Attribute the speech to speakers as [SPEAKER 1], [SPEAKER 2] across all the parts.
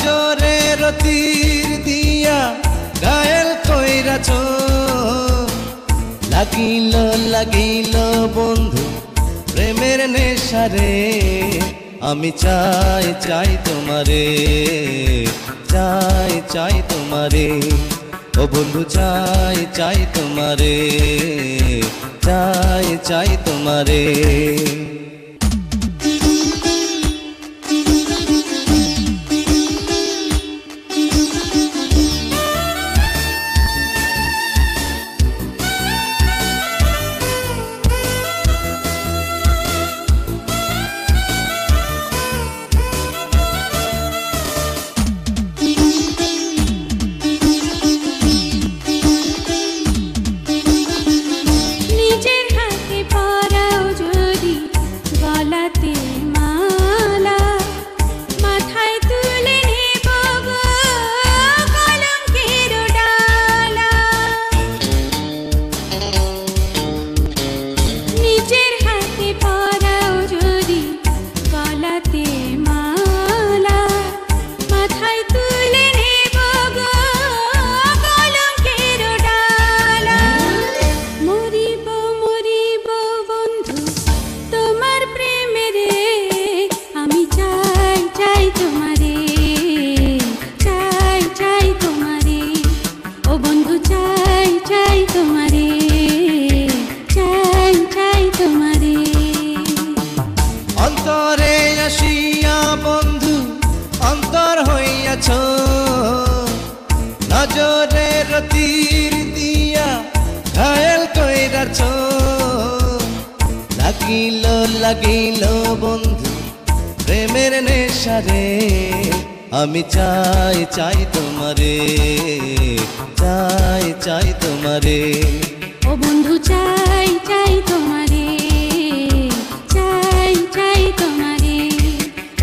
[SPEAKER 1] নজরের তীর দিয়া ঘায়েল কইরাছ, লাগিল লাগিল বন্ধু প্রেমের নেশারে। আমি চাই চাই তোমারে, চাই চাই তোমারে, ও বন্ধু চাই চাই তোমারে, চাই চাই তোমারে। অন্তরে আসিয়া বন্ধু অন্তর হইয়াছ, নজরের তীর দিয়া ঘায়েল কইরাছ। লাগিল লাগিল বন্ধু প্রেমের নেশারে। আমি চাই চাই তোমারে, চাই চাই তোমারে,
[SPEAKER 2] ও বন্ধু চাই চাই তোমারে, চাই চাই তোমারে,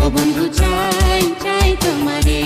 [SPEAKER 2] ও বন্ধু চাই চাই তোমারে।